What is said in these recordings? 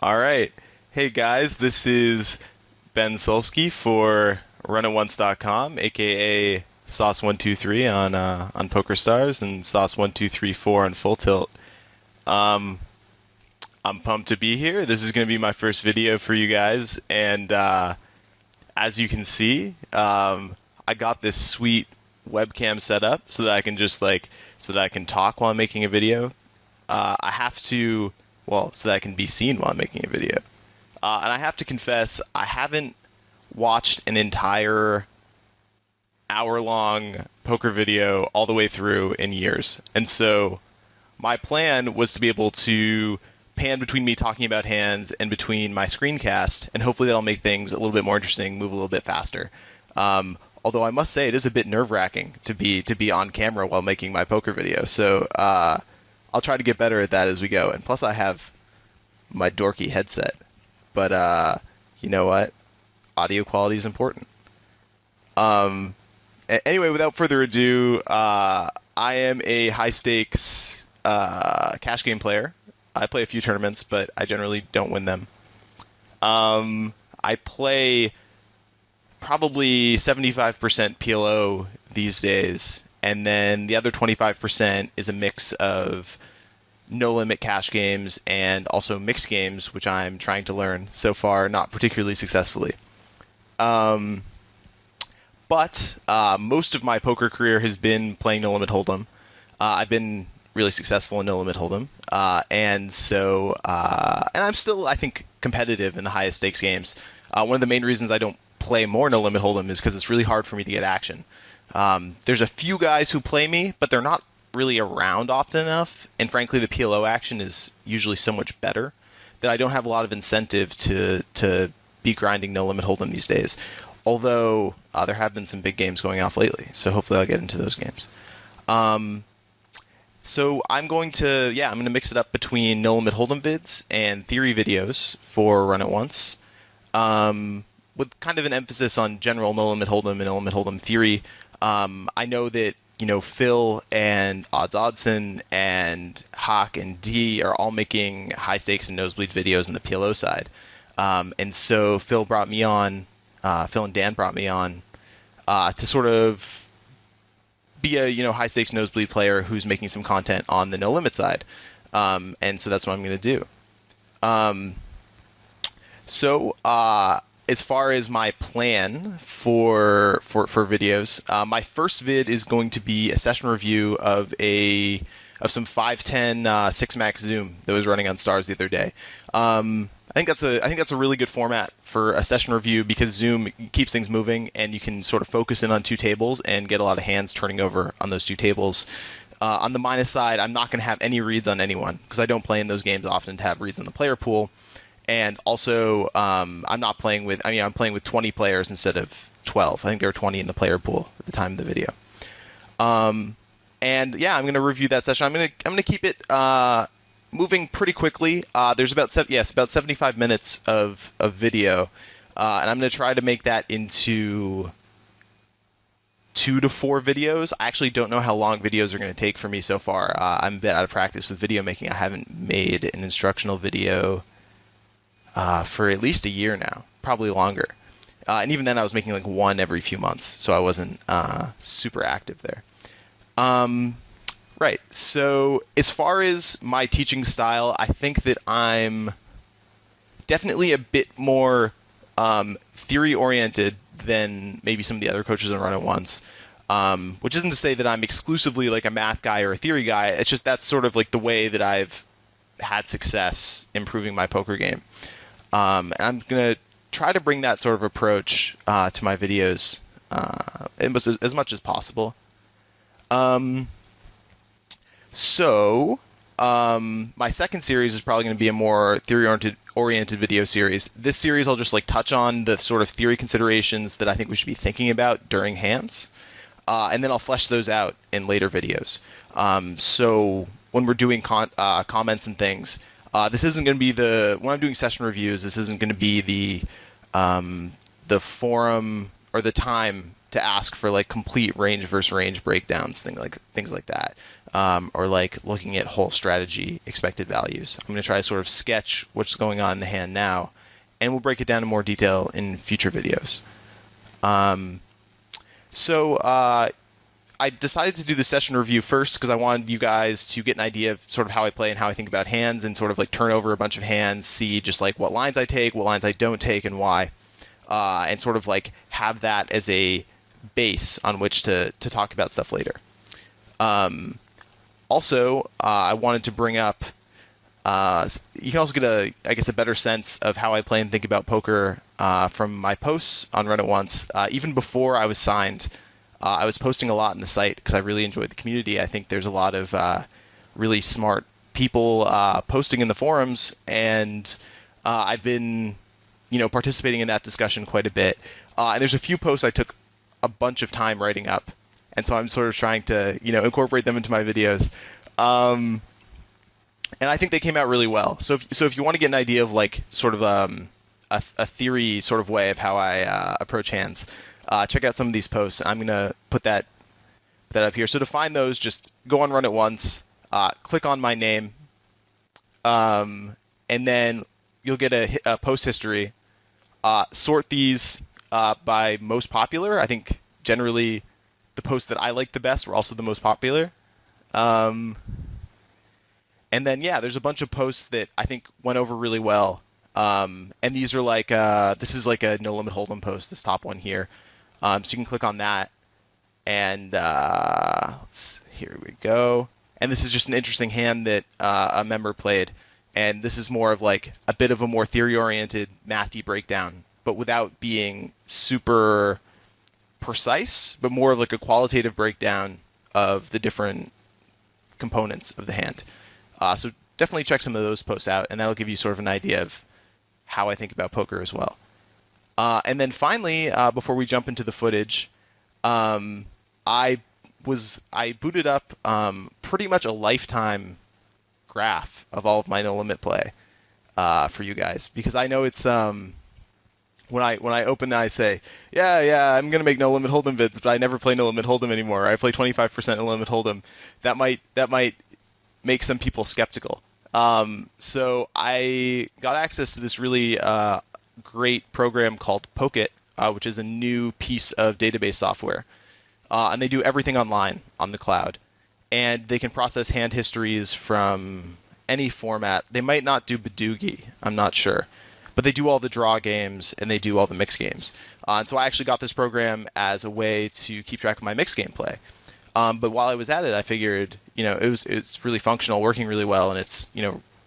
All right. Hey guys, this is Ben Sulsky for RunItOnce.com, aka Sauce123 on PokerStars and Sauce1234 on Full Tilt. I'm pumped to be here. This is going to be my first video for you guys, and as you can see, I got this sweet webcam set up so that I can so that I can talk while I'm making a video. I have to, so that I can be seen while I'm making a video. And I have to confess, I haven't watched an entire hour-long poker video all the way through in years. And so my plan was to be able to pan between me talking about hands and between my screencast, and hopefully that'll make things a little bit more interesting, move a little bit faster. Although I must say it is a bit nerve-wracking to be on camera while making my poker video. So I'll try to get better at that as we go. And plus I have my dorky headset. But you know what? Audio quality is important. Anyway, without further ado, I am a high-stakes cash game player. I play a few tournaments, but I generally don't win them. I play probably 75% PLO these days, and then the other 25% is a mix of no-limit cash games and also mixed games, which I'm trying to learn so far, not particularly successfully. But most of my poker career has been playing no-limit hold'em. I've been really successful in no-limit hold'em, and I'm still, I think, competitive in the highest stakes games. One of the main reasons I don't play more no-limit hold'em is because it's really hard for me to get action. There's a few guys who play me, but they're not really around often enough, and frankly the PLO action is usually so much better that I don't have a lot of incentive to be grinding no limit hold'em these days, although there have been some big games going off lately, so hopefully I'll get into those games. So I'm going to mix it up between no limit hold'em vids and theory videos for Run It Once, with kind of an emphasis on general no limit hold'em and no limit hold'em theory. I know that Phil and Odds and Hawk and D are all making high stakes and nosebleed videos on the PLO side. And so Phil and Dan brought me on to sort of be a high stakes nosebleed player who's making some content on the no limit side. And so that's what I'm going to do. As far as my plan for videos, my first vid is going to be a session review of some 510 6 max zoom that was running on Stars the other day. I think that's a really good format for a session review because zoom keeps things moving and you can sort of focus in on two tables and get a lot of hands turning over on those two tables. On the minus side, I'm not going to have any reads on anyone because I don't play in those games often to have reads on the player pool. And also, I'm playing with 20 players instead of 12. I think there were 20 in the player pool at the time of the video. I'm going to review that session. I'm going to keep it moving pretty quickly. There's about 75 minutes of video, and I'm going to try to make that into 2 to 4 videos. I actually don't know how long videos are going to take for me so far. I'm a bit out of practice with video making. I haven't made an instructional video for at least a year now, probably longer. And even then I was making like one every few months, so I wasn't super active there. Right, so as far as my teaching style, I think that I'm definitely a bit more theory-oriented than maybe some of the other coaches on Run It Once, which isn't to say that I'm exclusively like a math guy or a theory guy. It's just that's sort of like the way that I've had success improving my poker game. And I'm going to try to bring that sort of approach to my videos as much as possible. My second series is probably going to be a more theory-oriented video series. This series I'll just touch on the sort of theory considerations that I think we should be thinking about during hands. And then I'll flesh those out in later videos. So when we're doing comments and things, this isn't going to be when I'm doing session reviews, this isn't going to be the forum or the time to ask for like complete range versus range breakdowns, things like that, or like looking at whole strategy expected values. I'm going to try to sort of sketch what's going on in the hand now, and we'll break it down in more detail in future videos. So I decided to do the session review first because I wanted you guys to get an idea of sort of how I play and how I think about hands, and sort of like turn over a bunch of hands, see just like what lines I take, what lines I don't take, and why, and sort of like have that as a base on which to talk about stuff later. Also, I wanted to bring up, you can also get a better sense of how I play and think about poker from my posts on Run It Once. Even before I was signed, I was posting a lot in the site because I really enjoyed the community. I think there's a lot of really smart people posting in the forums, and I've been, participating in that discussion quite a bit. And there's a few posts I took a bunch of time writing up, and so I'm sort of trying to, incorporate them into my videos. And I think they came out really well. So if you want to get an idea of like sort of a theory sort of way of how I approach hands, check out some of these posts. I'm going to put that up here. So to find those, just go on Run It Once, click on my name, and then you'll get a post history. Sort these by most popular. I think generally the posts that I like the best were also the most popular. And then, there's a bunch of posts that I think went over really well. And these are like, this is like a No Limit Hold'em post, this top one here. So you can click on that, and here we go. And this is just an interesting hand that a member played, and this is more of like a bit of a more theory-oriented, mathy breakdown, but without being super precise, but more of like a qualitative breakdown of the different components of the hand. So definitely check some of those posts out, and that'll give you sort of an idea of how I think about poker as well. And then finally, before we jump into the footage, I booted up pretty much a lifetime graph of all of my No Limit play for you guys, because I know it's when I open, I say, I'm gonna make No Limit Hold'em vids, but I never play No Limit Hold'em anymore. I play 25% No Limit Hold'em. That might make some people skeptical. So I got access to this really great program called Pocket, which is a new piece of database software. And they do everything online on the cloud. And they can process hand histories from any format. They might not do Badoogie, I'm not sure. But they do all the draw games, and they do all the mixed games. And so I actually got this program as a way to keep track of my mixed game play. But while I was at it, I figured, it's really functional, working really well, and it's,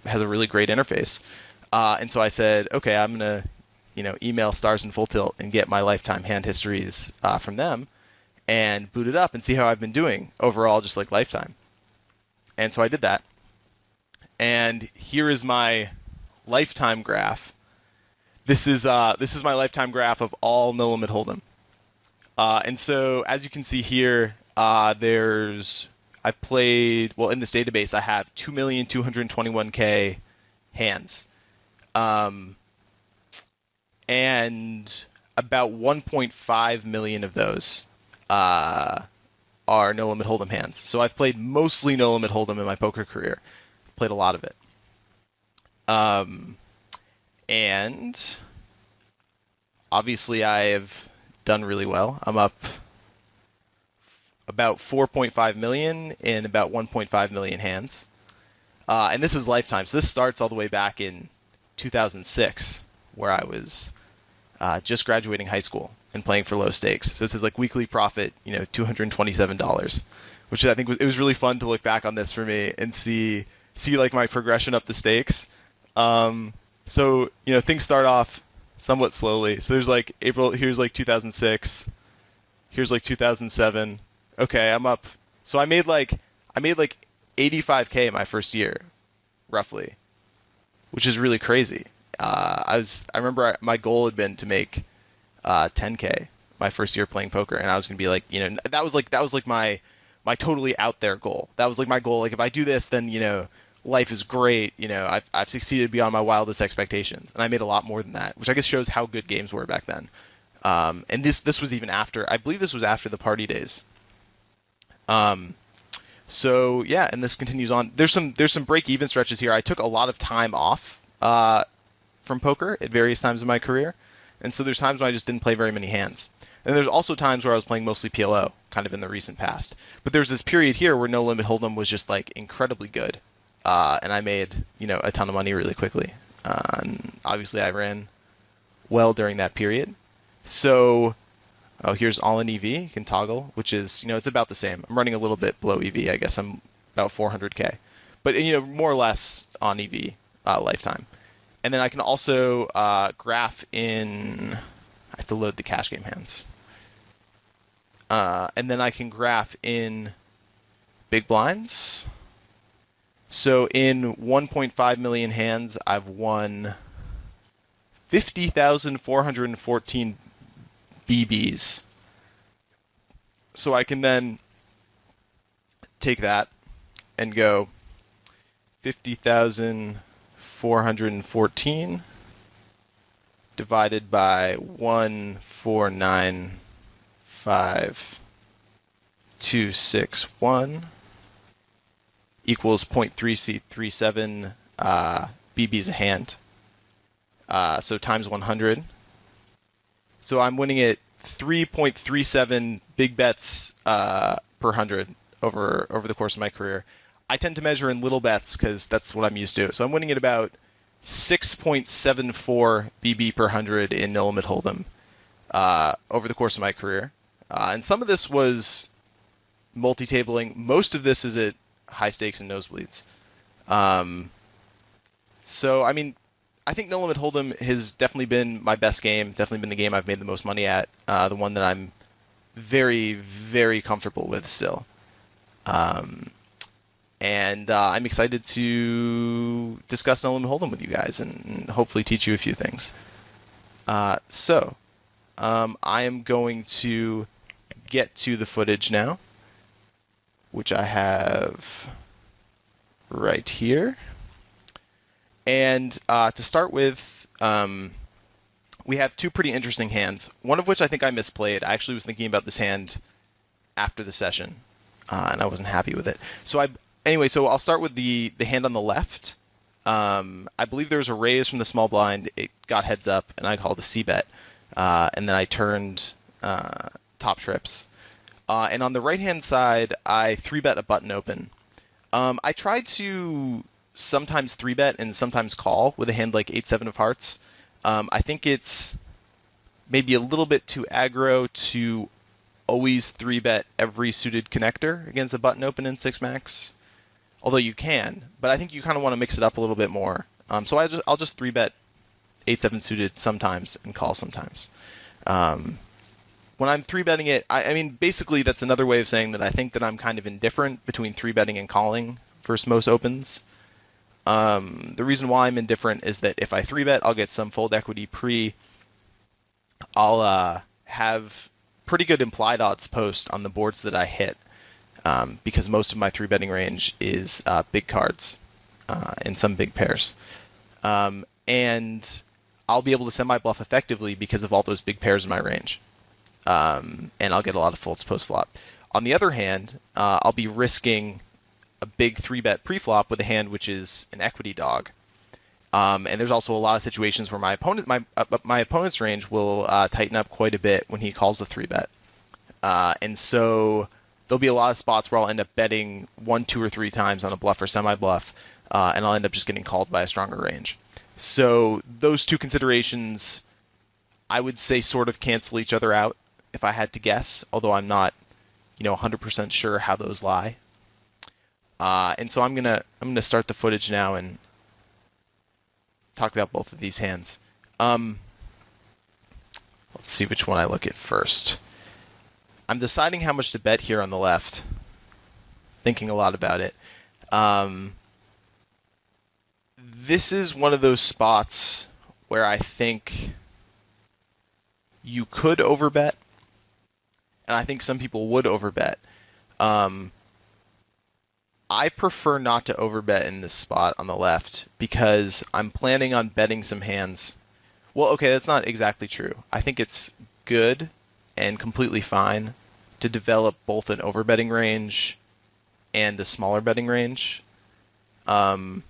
has a really great interface. And so I said, okay, I'm going to, email Stars and Full Tilt and get my lifetime hand histories from them, and boot it up and see how I've been doing overall, just like lifetime. And so I did that. And here is my lifetime graph. This is my lifetime graph of all No Limit Hold'em. And so as you can see here, I've played, in this database I have 2,221,000 hands. And about 1.5 million of those are No Limit Hold'em hands. So I've played mostly No Limit Hold'em in my poker career. I've played a lot of it. And obviously I have done really well. I'm up about 4.5 million in about 1.5 million hands. And this is lifetime. So this starts all the way back in 2006, where I was just graduating high school and playing for low stakes. So this is like weekly profit, $227, which I think it was really fun to look back on this for me and see like my progression up the stakes. So, things start off somewhat slowly. So there's like here's like 2006, here's like 2007. Okay, I'm up. So I made like 85K my first year, roughly, which is really crazy. I remember my goal had been to make 10K my first year playing poker, and I was gonna be like, that was like my totally out there goal. That was like my goal. Like if I do this, then life is great. I've succeeded beyond my wildest expectations, and I made a lot more than that, which I guess shows how good games were back then. And this was even after, I believe this was after the party days. So yeah, and this continues on. There's some break even stretches here. I took a lot of time off from poker at various times in my career, and so there's times when I just didn't play very many hands. And there's also times where I was playing mostly PLO, kind of in the recent past. But there's this period here where No Limit Hold'em was just like incredibly good, and I made a ton of money really quickly. And obviously, I ran well during that period. So, here's all in EV. You can toggle, which is it's about the same. I'm running a little bit below EV. I guess I'm about 400k, but more or less on EV lifetime. And then I can also graph in. I have to load the cash game hands. And then I can graph in big blinds. So in 1.5 million hands, I've won 50,414 BBs. So I can then take that and go 50,414 divided by 1,495,261 equals 0.337 BBs a hand. So times 100. So I'm winning at 3.37 big bets per 100 over the course of my career. I tend to measure in little bets because that's what I'm used to. So I'm winning at about 6.74 BB per 100 in No Limit Hold'em over the course of my career. And some of this was multi-tabling. Most of this is at high stakes and nosebleeds. So, I mean, I think No Limit Hold'em has definitely been my best game, definitely been the game I've made the most money at, the one that I'm very, very comfortable with still. And I'm excited to discuss No Limit Hold'em with you guys and hopefully teach you a few things. So, I am going to get to the footage now, which I have right here. And to start with, we have two pretty interesting hands, one of which I think I misplayed. I actually was thinking about this hand after the session, and I wasn't happy with it. So I'll start with the hand on the left. I believe there was a raise from the small blind. It got heads up, and I called a c-bet. And then I turned top trips. And on the right-hand side, I 3-bet a button open. I tried to sometimes 3-bet and sometimes call with a hand like 8-7 of hearts. I think it's maybe a little bit too aggro to always 3-bet every suited connector against a button open in 6-max. Although you can, but I think you kind of want to mix it up a little bit more. So I'll just 3-bet 8-7 suited sometimes and call sometimes. When I'm 3-betting it, I mean, basically that's another way of saying that I think that I'm kind of indifferent between 3-betting and calling versus most opens. The reason why I'm indifferent is that if I 3-bet, I'll get some fold equity pre. I'll have pretty good implied odds post on the boards that I hit, because most of my 3-betting range is big cards and some big pairs. And I'll be able to send my bluff effectively because of all those big pairs in my range. And I'll get a lot of folds post-flop. On the other hand, I'll be risking a big 3-bet pre-flop with a hand which is an equity dog. And there's also a lot of situations where my opponent's range will tighten up quite a bit when he calls the 3-bet. And so there'll be a lot of spots where I'll end up betting 1, 2, or 3 times on a bluff or semi-bluff, and I'll end up just getting called by a stronger range. So those two considerations, I would say, sort of cancel each other out if I had to guess, although I'm not 100% sure how those lie. And so I'm gonna start the footage now and talk about both of these hands. Let's see which one I look at first. I'm deciding how much to bet here on the left. Thinking a lot about it. This is one of those spots where I think you could overbet, and I think some people would overbet. I prefer not to overbet in this spot on the left because I'm planning on betting some hands. Well, okay, that's not exactly true. I think it's good and completely fine to develop both an overbetting range and a smaller betting range. But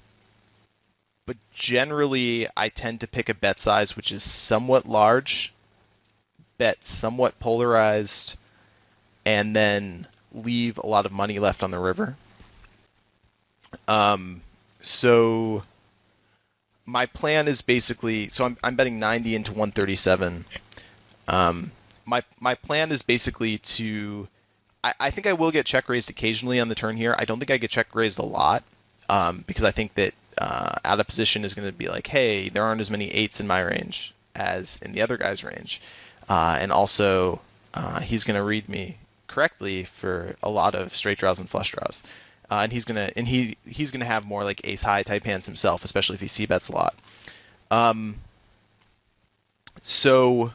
generally, I tend to pick a bet size which is somewhat large, bet somewhat polarized, and then leave a lot of money left on the river. So my plan is basically, so I'm betting 90 into 137. My plan is basically to, I think I will get check raised occasionally on the turn here. I don't think I get check raised a lot, because I think that out of position is going to be like, hey, there aren't as many 8s in my range as in the other guy's range. And also, he's going to read me correctly for a lot of straight draws and flush draws. And he's gonna have more like ace high type hands himself, especially if he c-bets a lot. So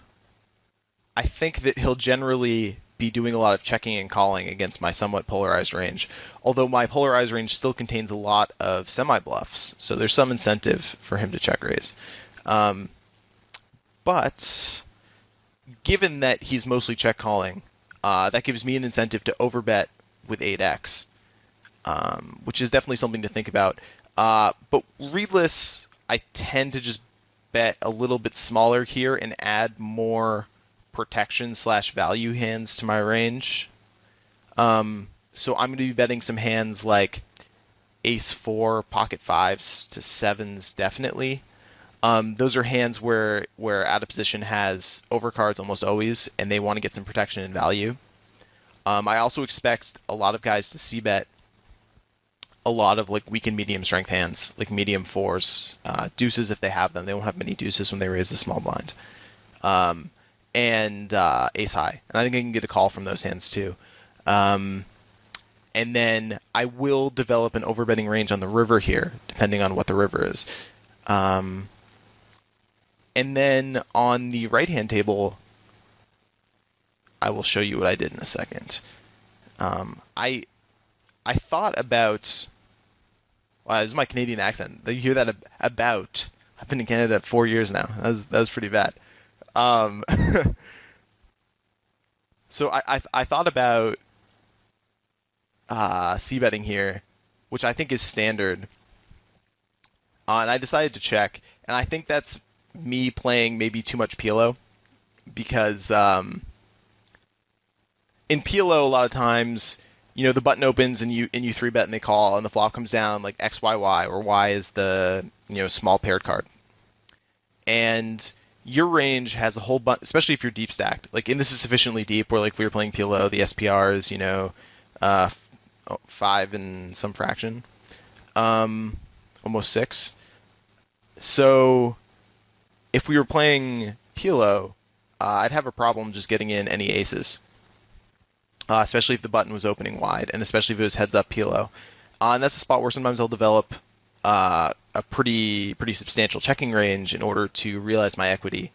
I think that he'll generally be doing a lot of checking and calling against my somewhat polarized range. Although my polarized range still contains a lot of semi-bluffs, so there's some incentive for him to check raise. But given that he's mostly check calling, that gives me an incentive to overbet with 8x. Which is definitely something to think about. But readless, I tend to just bet a little bit smaller here and add more protection/value hands to my range. So I'm going to be betting some hands like ace 4, pocket 5s to 7s definitely. Those are hands where out of position has overcards almost always, and they want to get some protection and value. I also expect a lot of guys to c-bet a lot of like weak and medium strength hands, like medium 4s, deuces if they have them. They won't have many deuces when they raise the small blind, and ace high. And I think I can get a call from those hands too. And then I will develop an overbetting range on the river here, depending on what the river is. And then on the right-hand table, I will show you what I did in a second. I thought about... Wow, this is my Canadian accent. You hear that about. I've been in Canada 4 years now. That was pretty bad. So I thought about c-betting here, which I think is standard. And I decided to check. And I think that's me playing maybe too much PLO. Because in PLO, a lot of times... You know, the button opens and you 3-bet and they call, and the flop comes down like XYY, or Y is the, small paired card. And your range has a whole bunch, especially if you're deep stacked. Like, and this is sufficiently deep where, like, if we were playing PLO, the SPR is, 5 and some fraction. Almost 6. So, if we were playing PLO, I'd have a problem just getting in any aces. Especially if the button was opening wide, and especially if it was heads-up PLO. And that's a spot where sometimes I'll develop a pretty substantial checking range in order to realize my equity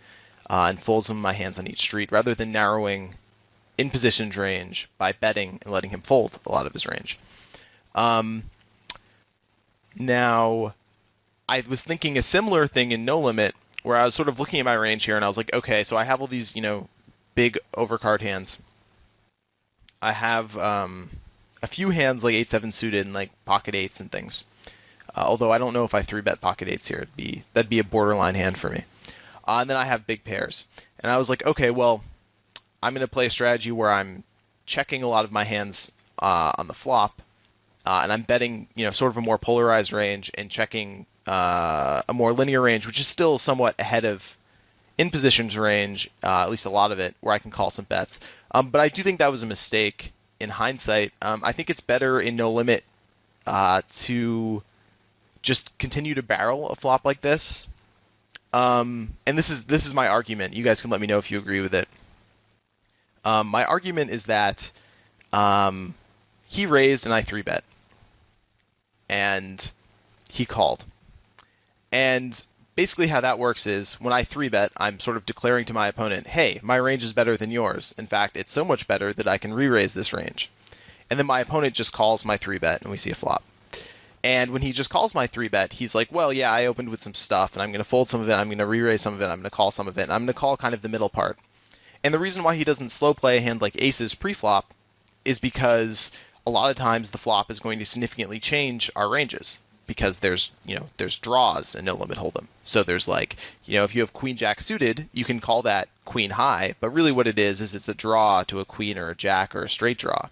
and fold some of my hands on each street, rather than narrowing in position's range by betting and letting him fold a lot of his range. Now, I was thinking a similar thing in No Limit, where I was sort of looking at my range here, and I was like, okay, so I have all these, big overcard hands. I have a few hands like 8-7 suited and like pocket 8s and things. Although I don't know if I 3-bet pocket 8s here. That'd be a borderline hand for me. And then I have big pairs. And I was like, okay, well, I'm going to play a strategy where I'm checking a lot of my hands on the flop. And I'm betting, sort of a more polarized range and checking a more linear range, which is still somewhat ahead of in positions range, at least a lot of it, where I can call some bets. But I do think that was a mistake in hindsight. I think it's better in No Limit to just continue to barrel a flop like this. And this is my argument. You guys can let me know if you agree with it. My argument is that he raised and I 3-bet. And he called. And basically how that works is, when I 3-bet, I'm sort of declaring to my opponent, hey, my range is better than yours. In fact, it's so much better that I can re-raise this range. And then my opponent just calls my 3-bet, and we see a flop. And when he just calls my 3-bet, he's like, well, yeah, I opened with some stuff, and I'm going to fold some of it, I'm going to re-raise some of it, I'm going to call some of it, and I'm going to call kind of the middle part. And the reason why he doesn't slow play a hand like aces pre-flop is because a lot of times the flop is going to significantly change our ranges because there's draws and no limit hold'em. So there's like, if you have queen jack suited, you can call that queen high, but really what it is it's a draw to a queen or a jack or a straight draw.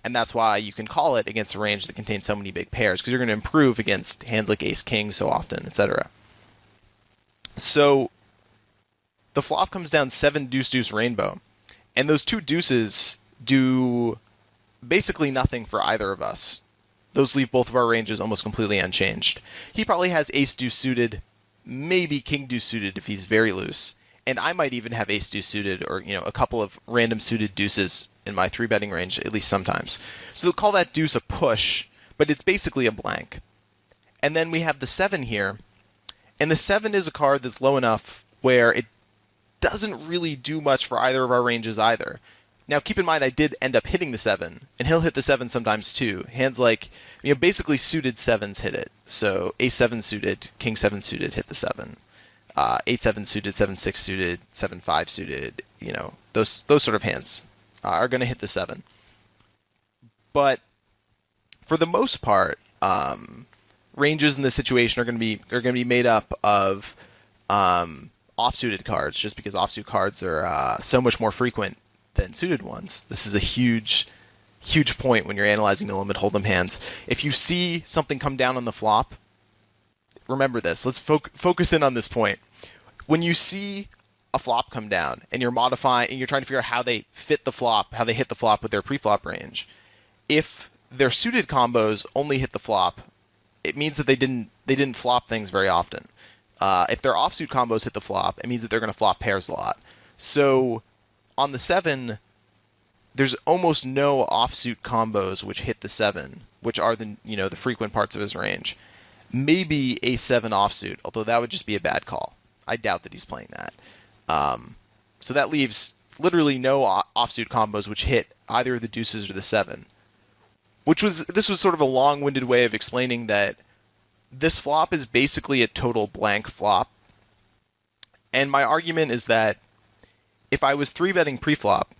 And that's why you can call it against a range that contains so many big pairs, because you're going to improve against hands like ace king so often, etc. So the flop comes down 7 deuce deuce rainbow, and those 2 deuces do basically nothing for either of us. Those leave both of our ranges almost completely unchanged. He probably has ace deuce suited, maybe king deuce suited if he's very loose, and I might even have ace deuce suited or a couple of random suited deuces in my 3-betting range, at least sometimes. So they'll call that deuce a push, but it's basically a blank. And then we have the 7 here, and the 7 is a card that's low enough where it doesn't really do much for either of our ranges either. Now, keep in mind, I did end up hitting the 7, and he'll hit the 7 sometimes too. Hands like, basically suited 7s hit it. So ace 7 suited, king 7 suited hit the 7. 8-7 suited, 7-6 suited, 7-5 suited, those sort of hands are going to hit the 7. But for the most part, ranges in this situation are going to be made up of offsuited cards, just because offsuit cards are so much more frequent than suited ones. This is a huge point when you're analyzing the limit hold'em hands. If you see something come down on the flop, remember this. Let's focus in on this point. When you see a flop come down and you're modifying and you're trying to figure out how they fit the flop, how they hit the flop with their pre-flop range, if their suited combos only hit the flop, it means that they didn't flop things very often. If their offsuit combos hit the flop, it means that they're going to flop pairs a lot. So on the 7, there's almost no offsuit combos which hit the 7, which are the frequent parts of his range. Maybe a 7 offsuit, although that would just be a bad call. I doubt that he's playing that. So that leaves literally no offsuit combos which hit either the deuces or the 7. This was sort of a long-winded way of explaining that this flop is basically a total blank flop. And my argument is that if I was 3-betting pre-flop,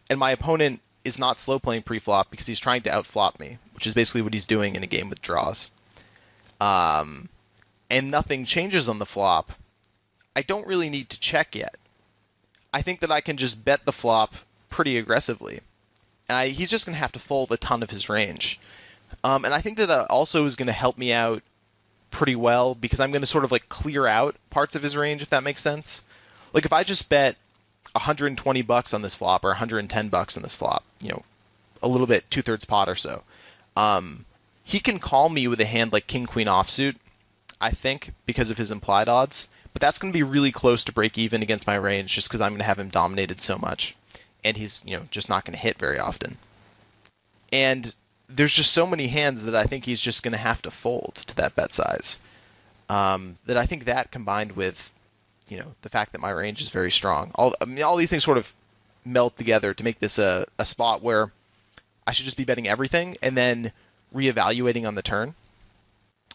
and my opponent is not slow playing pre-flop because he's trying to outflop me, which is basically what he's doing in a game with draws, and nothing changes on the flop, I don't really need to check yet. I think that I can just bet the flop pretty aggressively. And he's just going to have to fold a ton of his range. And I think that also is going to help me out pretty well, because I'm going to sort of clear out parts of his range, if that makes sense. Like if I just bet $120 on this flop or $110 on this flop, a little bit 2/3 pot or so, he can call me with a hand like king queen offsuit, I think, because of his implied odds. But that's going to be really close to break even against my range, just because I'm going to have him dominated so much, and he's just not going to hit very often. And there's just so many hands that I think he's just going to have to fold to that bet size. That I think that combined with the fact that my range is very strong, all these things sort of meld together to make this a spot where I should just be betting everything and then reevaluating on the turn.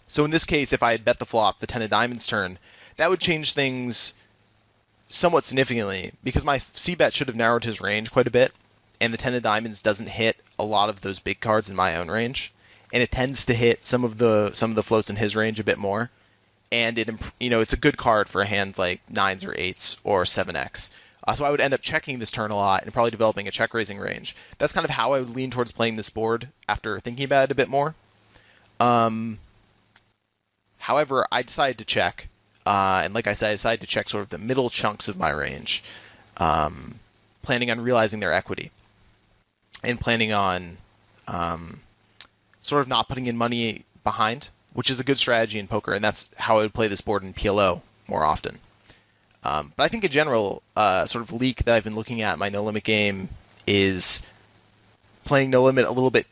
So in this case, if I had bet the flop, the 10 of diamonds turn, that would change things somewhat significantly, because my c-bet should have narrowed his range quite a bit, and the 10 of diamonds doesn't hit a lot of those big cards in my own range, and it tends to hit some of the floats in his range a bit more. And it's a good card for a hand like 9s or 8s or 7x. So I would end up checking this turn a lot and probably developing a check-raising range. That's kind of how I would lean towards playing this board after thinking about it a bit more. However, I decided to check. And like I said, I decided to check sort of the middle chunks of my range, planning on realizing their equity. And planning on sort of not putting in money behind, which is a good strategy in poker, and that's how I would play this board in PLO more often. But I think in general, sort of leak that I've been looking at in my No Limit game is playing No Limit a little bit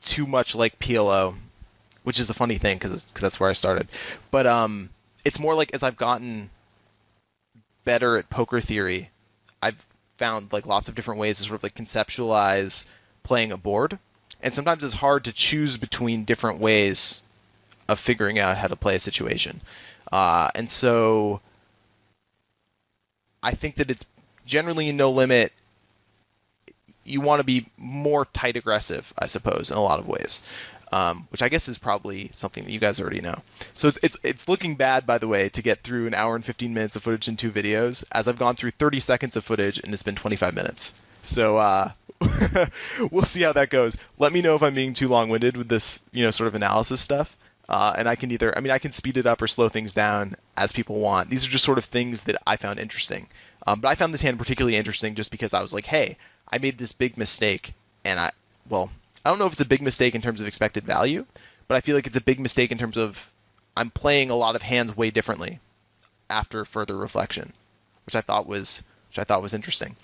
too much like PLO, which is a funny thing because that's where I started. But it's more like as I've gotten better at poker theory, I've found lots of different ways to sort of conceptualize playing a board, and sometimes it's hard to choose between different ways of figuring out how to play a situation. And so I think that generally in no limit, you want to be more tight aggressive, I suppose, in a lot of ways, which I guess is probably something that you guys already know. So it's looking bad, by the way, to get through an hour and 15 minutes of footage in 2 videos, as I've gone through 30 seconds of footage and it's been 25 minutes. So we'll see how that goes. Let me know if I'm being too long-winded with this, sort of analysis stuff. And I can I can speed it up or slow things down as people want. These are just sort of things that I found interesting. But I found this hand particularly interesting just because I was like, hey, I made this big mistake, and I don't know if it's a big mistake in terms of expected value, but I feel like it's a big mistake in terms of I'm playing a lot of hands way differently after further reflection, which I thought was interesting.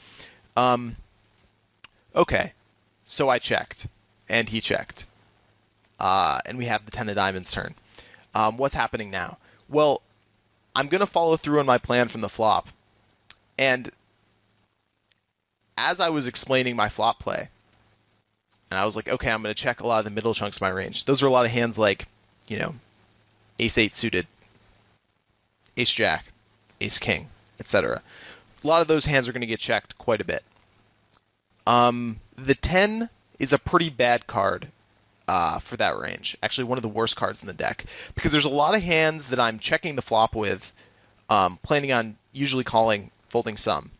Okay, so I checked, and he checked, and we have the 10 of diamonds turn. What's happening now? Well, I'm going to follow through on my plan from the flop, and as I was explaining my flop play, and I was like, okay, I'm going to check a lot of the middle chunks of my range. Those are a lot of hands like, ace-8 suited, ace-jack, ace-king, etc. A lot of those hands are going to get checked quite a bit. The 10 is a pretty bad card for that range. Actually, one of the worst cards in the deck. Because there's a lot of hands that I'm checking the flop with, planning on usually calling folding some.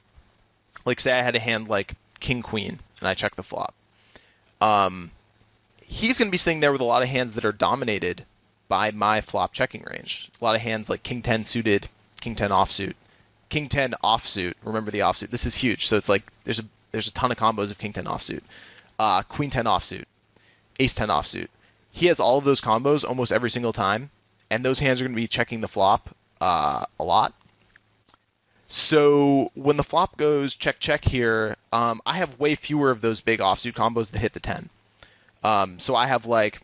Like, say I had a hand like king-queen, and I check the flop. He's going to be sitting there with a lot of hands that are dominated by my flop checking range. A lot of hands like king-10 suited, king-10 offsuit, king-10 offsuit. Remember the offsuit. This is huge. So it's like there's a ton of combos of king-10 offsuit, queen-10 offsuit, ace-10 offsuit. He has all of those combos almost every single time, and those hands are going to be checking the flop a lot. So when the flop goes check here, I have way fewer of those big offsuit combos that hit the 10. So I have like,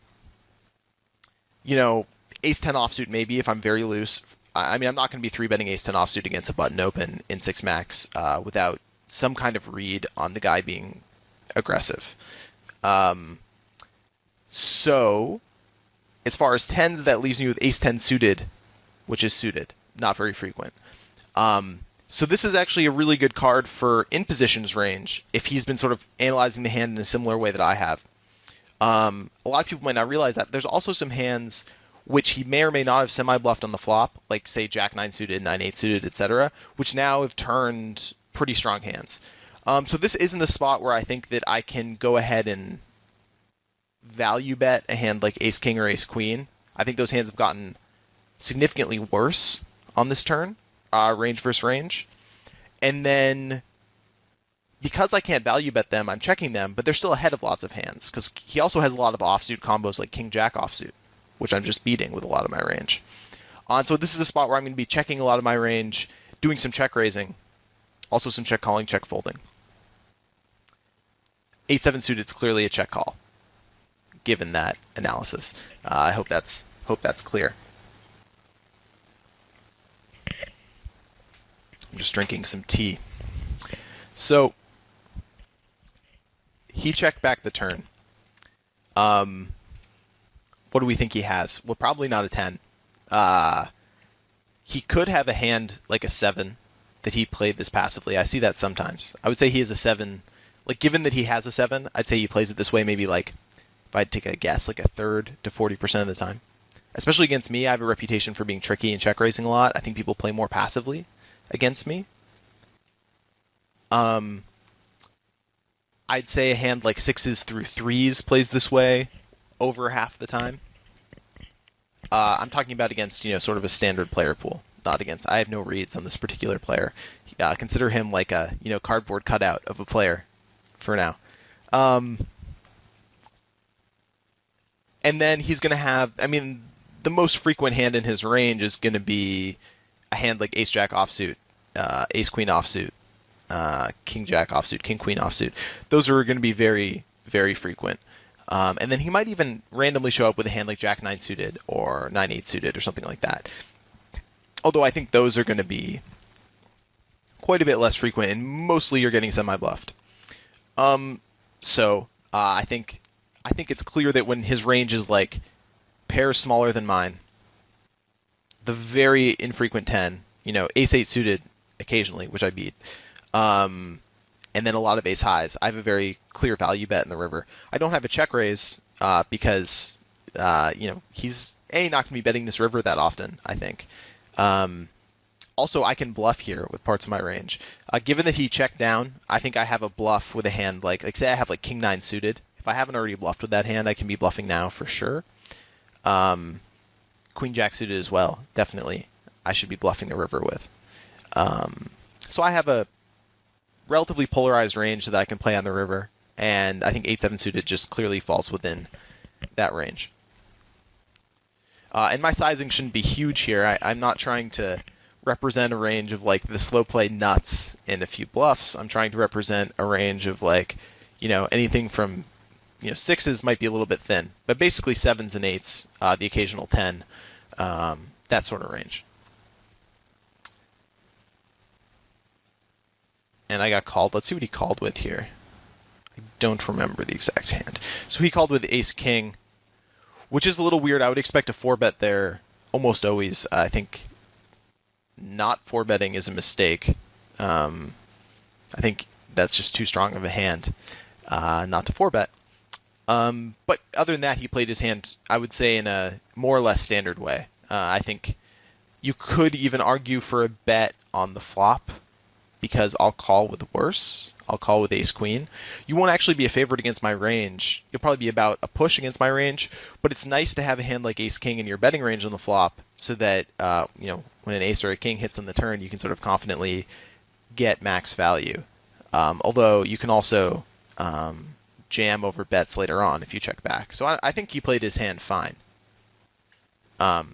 ace-10 offsuit maybe if I'm very loose. I mean, I'm not going to be 3-betting ace-10 offsuit against a button open in 6 max without some kind of read on the guy being aggressive. So as far as 10s, that leaves me with ace-10 suited, which is suited, not very frequent. So this is actually a really good card for in positions range if he's been sort of analyzing the hand in a similar way that I have. A lot of people might not realize that. There's also some hands which he may or may not have semi-bluffed on the flop, like say Jack-9 suited, 9-8 suited, etc., which now have turned pretty strong hands. So this isn't a spot where I think that I can go ahead and value bet a hand like ace-king or ace-queen. I think those hands have gotten significantly worse on this turn. Range versus range. And then, because I can't value bet them, I'm checking them, but they're still ahead of lots of hands, because he also has a lot of offsuit combos like king-jack offsuit, which I'm just beating with a lot of my range. So this is a spot where I'm going to be checking a lot of my range, doing some check raising, also some check calling, check folding. 8-7 suited is clearly a check call, given that analysis. I hope that's clear. I'm just drinking some tea. So he checked back the turn. What do we think he has? Well, probably not a 10. He could have a hand like a 7 that he played this passively. I see that sometimes. I would say he has a 7. Like, given that he has a 7, I'd say he plays it this way maybe like, if I'd take a guess, like a third to 40% of the time. Especially against me, I have a reputation for being tricky and check raising a lot. I think people play more passively against me. I'd say a hand like 6s through 3s plays this way over half the time. I'm talking about against, sort of a standard player pool, not against. I have no reads on this particular player. Consider him like a, cardboard cutout of a player for now. And then he's going to have, the most frequent hand in his range is going to be a hand like ace-jack offsuit, ace-queen offsuit, king-jack offsuit, king-queen offsuit. Those are going to be very, very frequent. And then he might even randomly show up with a hand like Jack-9 suited or 9-8 suited or something like that. Although I think those are going to be quite a bit less frequent, and mostly you're getting semi-bluffed. So I think it's clear that when his range is like pairs smaller than mine, the very infrequent 10, ace-8 suited occasionally, which I beat, and then a lot of ace highs. I have a very clear value bet in the river. I don't have a check raise because he's not going to be betting this river that often, I think. Also, I can bluff here with parts of my range. Given that he checked down, I think I have a bluff with a hand like say I have like King 9 suited. If I haven't already bluffed with that hand, I can be bluffing now for sure. Queen Jack suited as well, definitely. I should be bluffing the river with. So I have a relatively polarized range that I can play on the river, and I think 8-7 suited just clearly falls within that range. And my sizing shouldn't be huge here. I'm not trying to represent a range of like the slow play nuts and a few bluffs. I'm trying to represent a range of like, anything from, 6s might be a little bit thin, but basically 7s and 8s, the occasional 10, that sort of range. And I got called. Let's see what he called with here. I don't remember the exact hand. So he called with ace king, which is a little weird. I would expect a 4-bet there almost always. I think not 4-betting is a mistake. I think that's just too strong of a hand not to 4-bet. But other than that, he played his hand, I would say, in a more or less standard way. I think you could even argue for a bet on the flop, because I'll call with worse. I'll call with ace-queen. You won't actually be a favorite against my range. You'll probably be about a push against my range, but it's nice to have a hand like ace-king in your betting range on the flop so that, when an ace or a king hits on the turn, you can sort of confidently get max value. Although you can also jam over bets later on if you check back. So I think he played his hand fine. I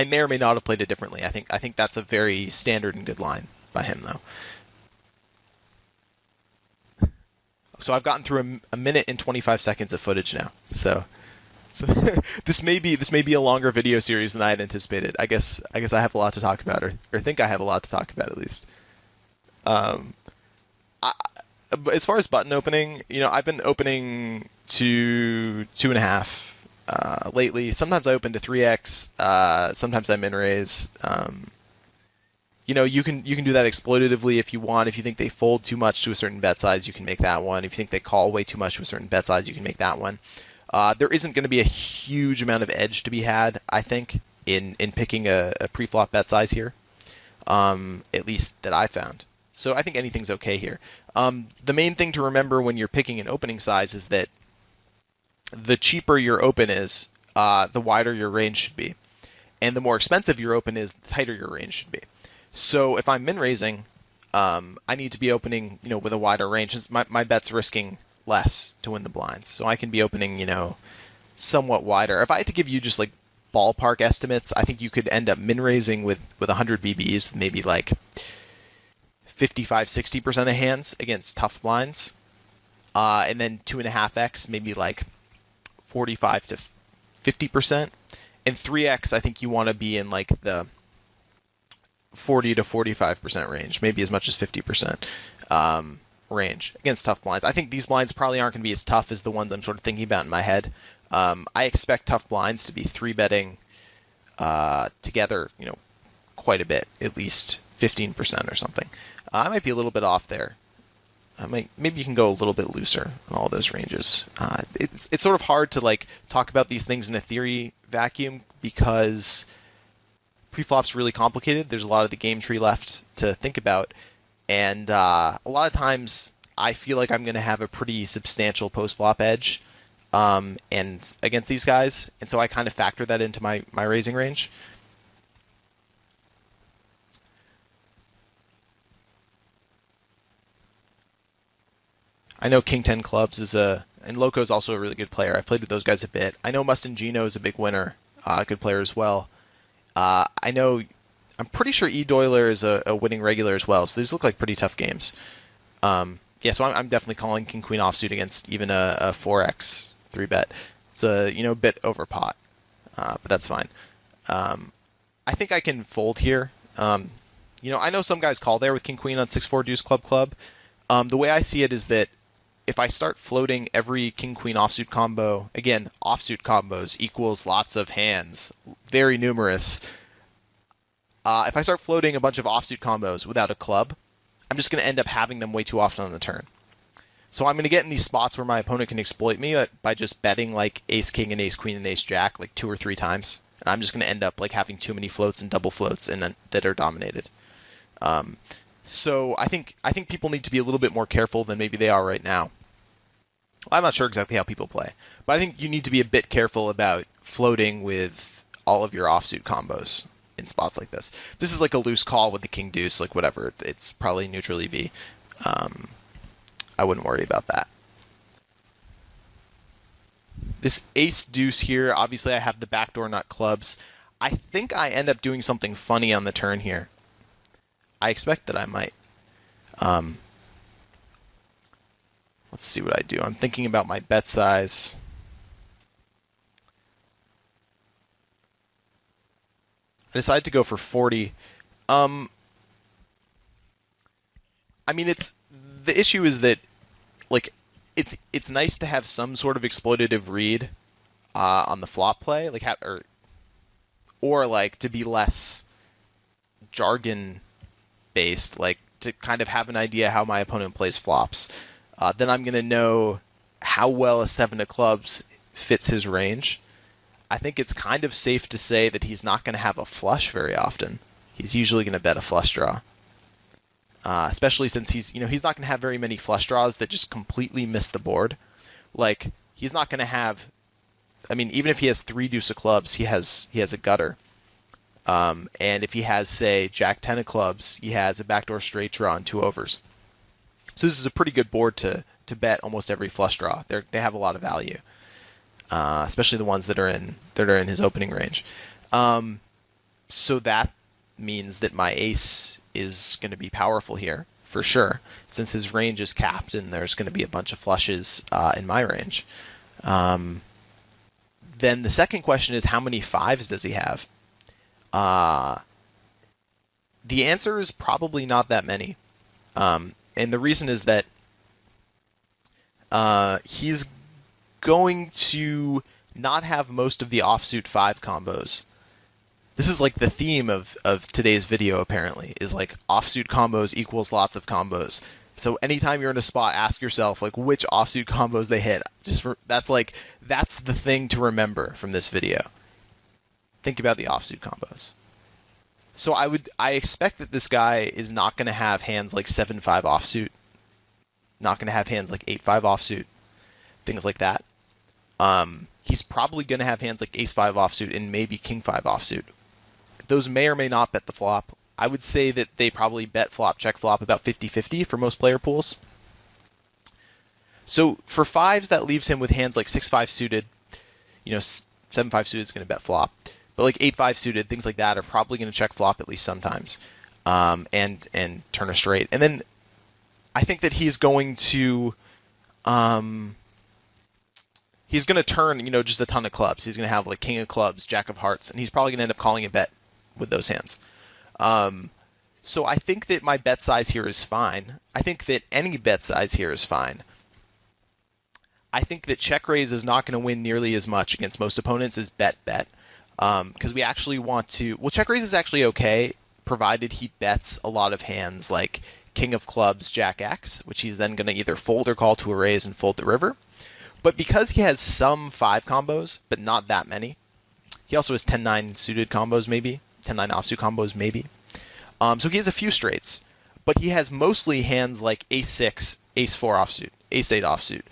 may or may not have played it differently. I think that's a very standard and good line by him, though. So I've gotten through a minute and 25 seconds of footage now. So this may be a longer video series than I had anticipated. I guess I have a lot to talk about, or think I have a lot to talk about at least. As far as button opening, I've been opening to 2.5 lately. Sometimes I open to 3x. Sometimes I min raise. You can do that exploitatively if you want. If you think they fold too much to a certain bet size, you can make that one. If you think they call way too much to a certain bet size, you can make that one. There isn't going to be a huge amount of edge to be had, I think, in picking a pre-flop bet size here, at least that I found. So I think anything's okay here. The main thing to remember when you're picking an opening size is that the cheaper your open is, the wider your range should be. And the more expensive your open is, the tighter your range should be. So if I'm min raising, I need to be opening, with a wider range. My bet's risking less to win the blinds, so I can be opening, somewhat wider. If I had to give you just like ballpark estimates, I think you could end up min raising with 100 BBs, maybe like 55-60% of hands against tough blinds, and then 2.5x, maybe like 45 to 50%, and 3x, I think you want to be in like the 40 to 45% range, maybe as much as 50% range against tough blinds. I think these blinds probably aren't going to be as tough as the ones I'm sort of thinking about in my head. I expect tough blinds to be 3-betting together, quite a bit, at least 15% or something. I might be a little bit off there. Maybe you can go a little bit looser on all those ranges. It's sort of hard to like talk about these things in a theory vacuum because preflop's really complicated. There's a lot of the game tree left to think about, and a lot of times I feel like I'm going to have a pretty substantial post-flop edge, and against these guys, and so I kind of factor that into my raising range. I know King 10 clubs and Loco's also a really good player. I've played with those guys a bit. I know Mustin Gino is a big winner, a good player as well. I'm pretty sure E. Doyler is a winning regular as well, so these look like pretty tough games. So I'm definitely calling King Queen offsuit against even a 4x 3-bet. It's a bit over pot, but that's fine. I think I can fold here. I know some guys call there with King Queen on 6-4 deuce club. The way I see it is that if I start floating every King Queen offsuit combo, again, offsuit combos equals lots of hands, very numerous. If I start floating a bunch of offsuit combos without a club, I'm just going to end up having them way too often on the turn. So I'm going to get in these spots where my opponent can exploit me by just betting like ace king and ace queen and ace jack like 2 or 3 times, and I'm just going to end up like having too many floats and double floats and that are dominated. So I think people need to be a little bit more careful than maybe they are right now. I'm not sure exactly how people play, but I think you need to be a bit careful about floating with all of your offsuit combos in spots like this. This is like a loose call with the king deuce, like whatever. It's probably neutral EV. I wouldn't worry about that. This ace deuce here, obviously I have the backdoor nut clubs. I think I end up doing something funny on the turn here. I expect that I might. Let's see what I do. I'm thinking about my bet size. I decided to go for 40. I mean, the issue is that, like, it's nice to have some sort of exploitative read on the flop play, like, or like to be less jargon based, like to kind of have an idea how my opponent plays flops. Then I'm going to know how well a 7 of clubs fits his range. I think it's kind of safe to say that he's not going to have a flush very often. He's usually going to bet a flush draw. Especially since he's not going to have very many flush draws that just completely miss the board. Like, he's not going to have, I mean, even if he has 3 deuce of clubs, he has a gutter. And if he has, say, jack 10 of clubs, he has a backdoor straight draw and 2 overs. So this is a pretty good board to bet almost every flush draw. They have a lot of value, especially the ones that are in his opening range. So that means that my ace is going to be powerful here for sure, since his range is capped and there's going to be a bunch of flushes in my range. Then the second question is, how many 5s does he have? The answer is probably not that many. And the reason is that he's going to not have most of the offsuit 5 combos. This is like the theme of today's video, apparently, is like offsuit combos equals lots of combos. So anytime you're in a spot, ask yourself like which offsuit combos they hit. That's the thing to remember from this video. Think about the offsuit combos. So I expect that this guy is not going to have hands like 7-5 offsuit, not going to have hands like 8-5 offsuit, things like that. He's probably going to have hands like ace-5 offsuit and maybe king-5 offsuit. Those may or may not bet the flop. I would say that they probably bet flop, check flop about 50-50 for most player pools. So for 5s, that leaves him with hands like 6-5 suited. 7-5 suited is going to bet flop. But like 8-5 suited, things like that are probably going to check flop at least sometimes, and turn a straight. And then I think that he's going to turn, just a ton of clubs. He's going to have like king of clubs, jack of hearts, and he's probably going to end up calling a bet with those hands. So I think that my bet size here is fine. I think that any bet size here is fine. I think that check raise is not going to win nearly as much against most opponents as bet. Because we actually want to... Well, check raise is actually okay, provided he bets a lot of hands like king of clubs, jack X, which he's then going to either fold or call to a raise and fold the river. But because he has some 5 combos, but not that many, he also has 10-9 suited combos maybe, 10-9 offsuit combos maybe. So he has a few straights, but he has mostly hands like ace-6, ace-4 offsuit, ace-8 offsuit.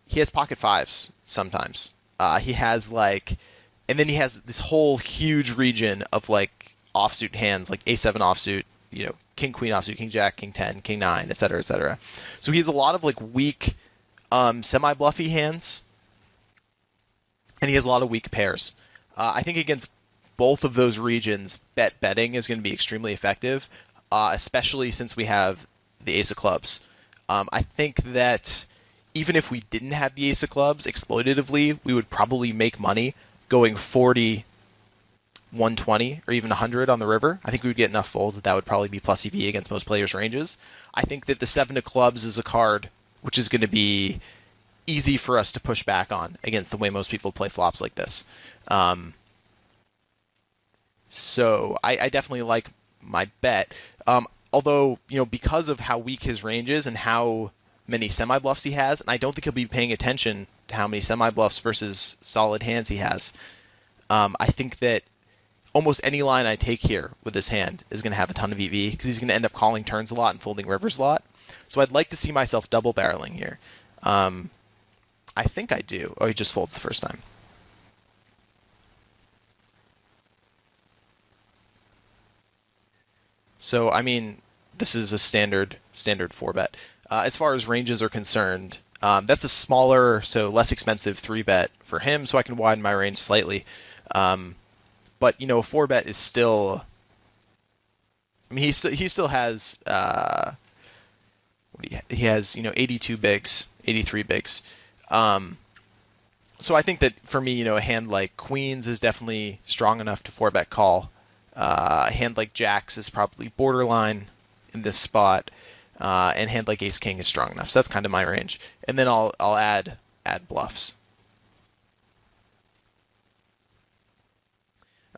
He has pocket 5s sometimes. He has like... And then he has this whole huge region of like offsuit hands, like a7 offsuit, king queen offsuit, king jack, king 10, king 9, etc., etc. So he has a lot of like weak, semi-bluffy hands, and he has a lot of weak pairs. I think against both of those regions, betting is going to be extremely effective, especially since we have the ace of clubs. I think that even if we didn't have the ace of clubs, exploitatively, we would probably make money going 40, 120, or even 100 on the river. I think we would get enough folds that would probably be plus EV against most players' ranges. I think that the 7 of clubs is a card which is going to be easy for us to push back on against the way most people play flops like this. So I definitely like my bet. although, because of how weak his range is and how many semi-bluffs he has, and I don't think he'll be paying attention to how many semi-bluffs versus solid hands he has, I think that almost any line I take here with this hand is going to have a ton of EV because he's going to end up calling turns a lot and folding rivers a lot. So I'd like to see myself double barreling here. I think I do. Oh, he just folds the first time. So, I mean, this is a standard 4-bet. As far as ranges are concerned, that's a smaller, so less expensive 3-bet for him, so I can widen my range slightly. But, a 4-bet is still... I mean, he still has... he has, 82 bigs, 83 bigs. So I think that for me, a hand like Queens is definitely strong enough to 4-bet call. A hand like Jacks is probably borderline in this spot, and a hand like Ace King is strong enough. So that's kind of my range. And then I'll add bluffs.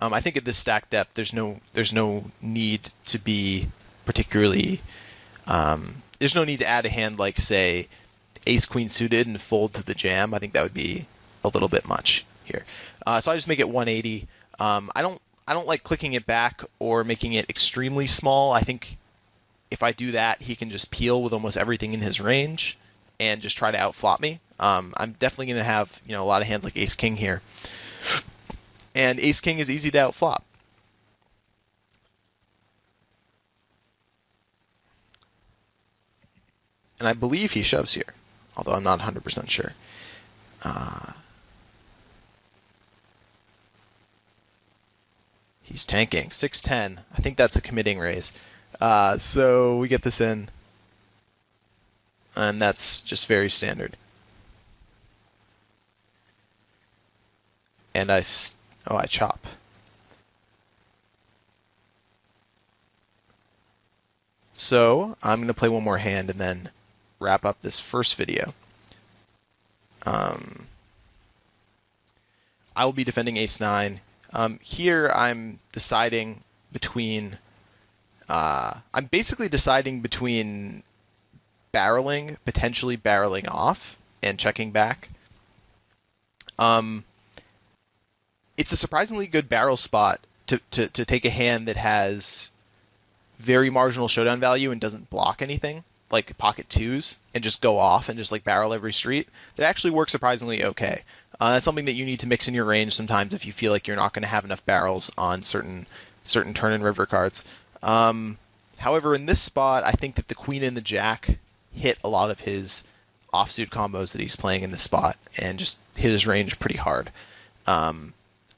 I think at this stack depth, there's no need to be particularly. There's no need to add a hand like, say, Ace Queen suited and fold to the jam. I think that would be a little bit much here. So I just make it 180. I don't like clicking it back or making it extremely small. I think if I do that, he can just peel with almost everything in his range and just try to outflop me. I'm definitely going to have a lot of hands like Ace King here, and Ace King is easy to outflop. And I believe he shoves here, although I'm not 100% sure. He's tanking. 6-10. I think that's a committing raise. So we get this in. And that's just very standard. And I chop. So I'm going to play one more hand and then wrap up this first video. I will be defending Ace-9. Here I'm deciding between... I'm basically deciding between potentially barreling off, and checking back. It's a surprisingly good barrel spot to take a hand that has very marginal showdown value and doesn't block anything, like pocket twos, and just go off and just like barrel every street. That actually works surprisingly okay. That's something that you need to mix in your range sometimes if you feel like you're not going to have enough barrels on certain turn and river cards. However, in this spot, I think that the Queen and the Jack hit a lot of his offsuit combos that he's playing in this spot and just hit his range pretty hard. A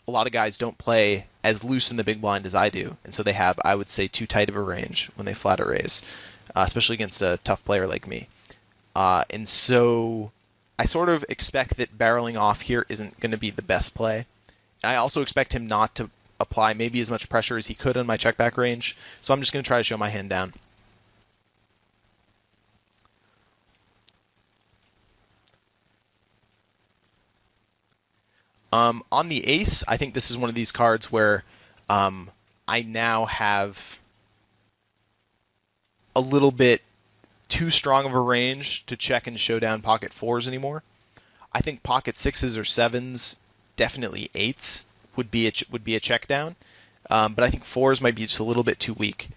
lot of guys don't play as loose in the big blind as I do, and so they have, I would say, too tight of a range when they flat a raise, especially against a tough player like me. And so I sort of expect that barreling off here isn't going to be the best play. And I also expect him not to apply maybe as much pressure as he could on my check back range, so I'm just going to try to show my hand down. On the ace, I think this is one of these cards where I now have a little bit too strong of a range to check and show down pocket fours anymore. I think pocket sixes or sevens, definitely eights, would be a check down. But I think fours might be just a little bit too weak.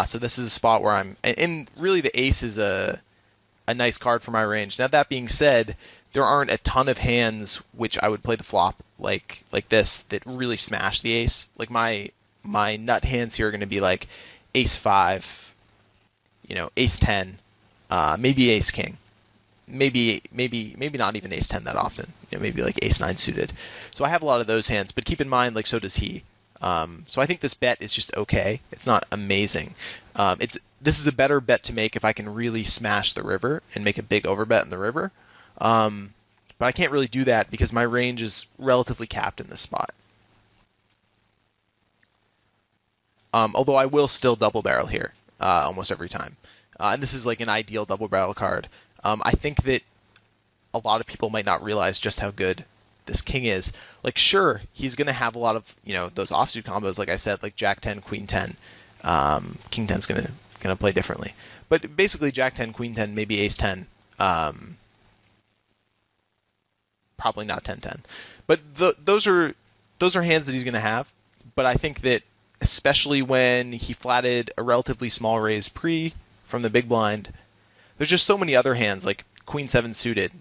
So this is a spot where and really the ace is a nice card for my range. Now that being said, there aren't a ton of hands which I would play the flop like this that really smash the ace. Like my nut hands here are going to be like ace 5, ace 10, maybe ace king, maybe not even ace 10 that often. Maybe like ace 9 suited. So I have a lot of those hands, but keep in mind, like, so does he. So I think this bet is just okay. It's not amazing. This is a better bet to make if I can really smash the river and make a big overbet in the river. But I can't really do that because my range is relatively capped in this spot. Although I will still double barrel here almost every time. And this is like an ideal double barrel card. I think that a lot of people might not realize just how good this king is. Like, sure, he's going to have a lot of, those offsuit combos, like I said, like Jack 10, Queen 10. King 10's going going to play differently. But basically, Jack 10, Queen 10, maybe Ace 10. Probably not 10-10. But those are hands that he's going to have. But I think that especially when he flatted a relatively small raise pre from the big blind, there's just so many other hands like Queen 7 suited,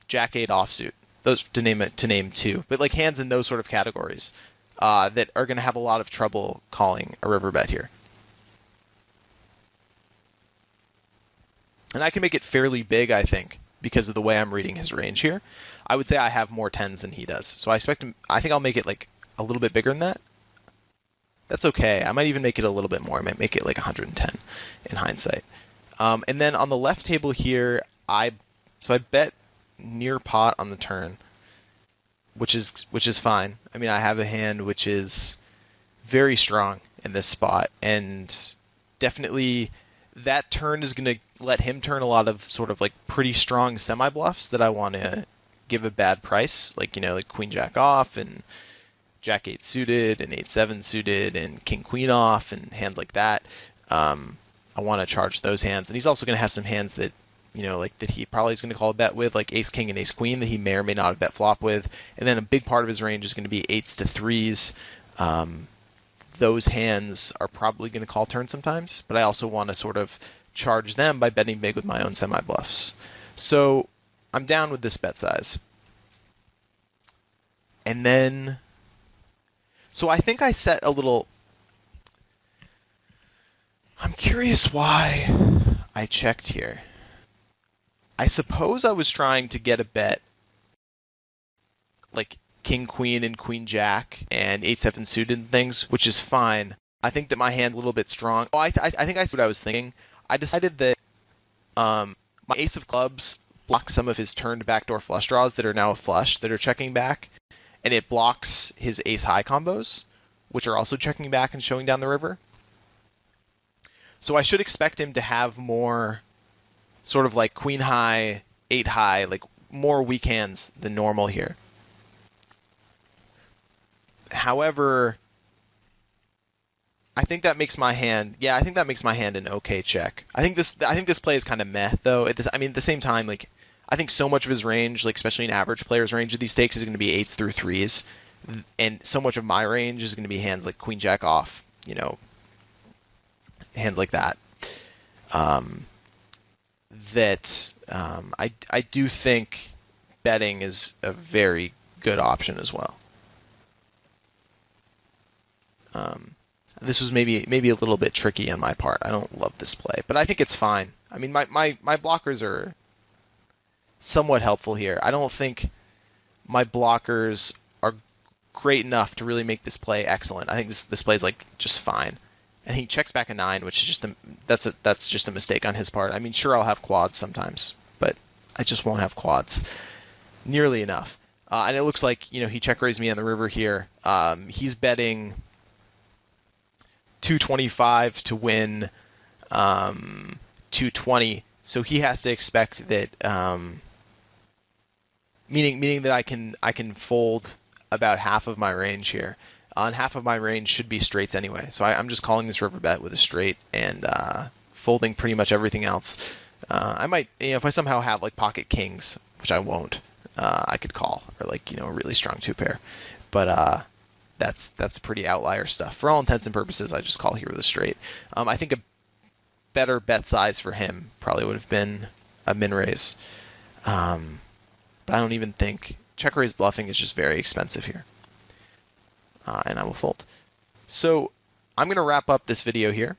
Jack 8 offsuit. Those to name two. But like hands in those sort of categories that are going to have a lot of trouble calling a river bet here. And I can make it fairly big, I think, because of the way I'm reading his range here. I would say I have more 10s than he does. So I think I'll make it like a little bit bigger than that. That's okay. I might even make it a little bit more. I might make it like 110 in hindsight. And then on the left table here, I bet near pot on the turn, which is fine. I mean, I have a hand which is very strong in this spot, and definitely that turn is going to let him turn a lot of sort of like pretty strong semi-bluffs that I want to give a bad price, like, you know, like Queen Jack off and Jack 8 suited and 8-7 suited and King Queen off and hands like that. I want to charge those hands, and he's also going to have some hands that, you know, like that he probably is going to call a bet with, like Ace King and Ace Queen that he may or may not have bet flop with, and then a big part of his range is going to be 8s to 3s. Those hands are probably going to call turn sometimes, but I also want to sort of charge them by betting big with my own semi-bluffs. So I'm down with this bet size. And then, so I think I set a little, I'm curious why I checked here. I suppose I was trying to get a bet like King Queen and Queen Jack and 8-7 suited and things, which is fine. I think that my hand a little bit strong. Oh, I think I see what I was thinking. I decided that my Ace of Clubs blocks some of his turned backdoor flush draws that are now a flush that are checking back, and it blocks his Ace High combos, which are also checking back and showing down the river. So I should expect him to have more sort of like Queen High, 8 High, like more weak hands than normal here. However, I think that makes my hand. Yeah, I think that makes my hand an okay check. I think this play is kind of meh though. At the same time, like I think so much of his range, like especially an average player's range of these stakes, is going to be 8s through 3s, and so much of my range is going to be hands like Queen Jack off. You know, hands like that. I do think betting is a very good option as well. This was maybe a little bit tricky on my part. I don't love this play, but I think it's fine. I mean, my blockers are somewhat helpful here. I don't think my blockers are great enough to really make this play excellent. I think this play is like just fine. And he checks back a 9, which is that's just a mistake on his part. I mean, sure, I'll have quads sometimes, but I just won't have quads nearly enough. And it looks like, you know, he check raised me on the river here. He's betting 225 to win 220, so he has to expect that, meaning that I can fold about half of my range here. And half of my range should be straights anyway, so I'm just calling this river bet with a straight and folding pretty much everything else. I might, you know, if I somehow have like pocket kings, which I won't, I could call, or like, you know, a really strong 2-pair, but that's pretty outlier stuff. For all intents and purposes, I just call here with a straight. I think a better bet size for him probably would have been a min raise, but I don't even think check raise bluffing is just very expensive here. And I will fold. So I'm going to wrap up this video here.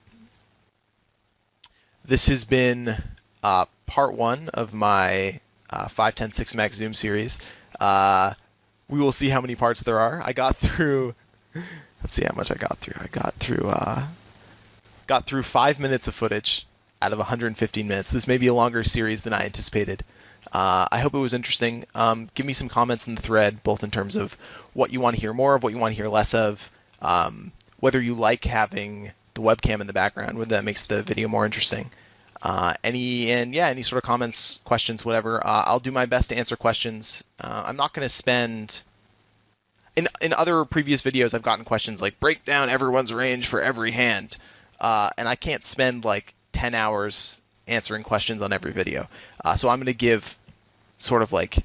This has been part 1 of my 5-10 6-max Zoom series. We will see how many parts there are. I got through. Let's see how much I got through. I got through 5 minutes of footage out of 115 minutes. This may be a longer series than I anticipated. I hope it was interesting. Give me some comments in the thread, both in terms of what you want to hear more of, what you want to hear less of, whether you like having the webcam in the background, whether that makes the video more interesting. Any sort of comments, questions, whatever. I'll do my best to answer questions. I'm not going to spend. In other previous videos, I've gotten questions like break down everyone's range for every hand, and I can't spend like 10 hours answering questions on every video. So I'm going to give sort of like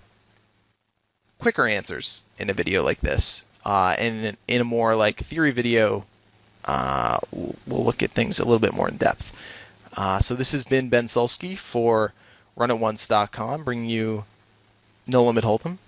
quicker answers in a video like this. And in a more like theory video, we'll look at things a little bit more in depth. So this has been Ben Sulsky for RunItOnce.com, bringing you No Limit Hold'em.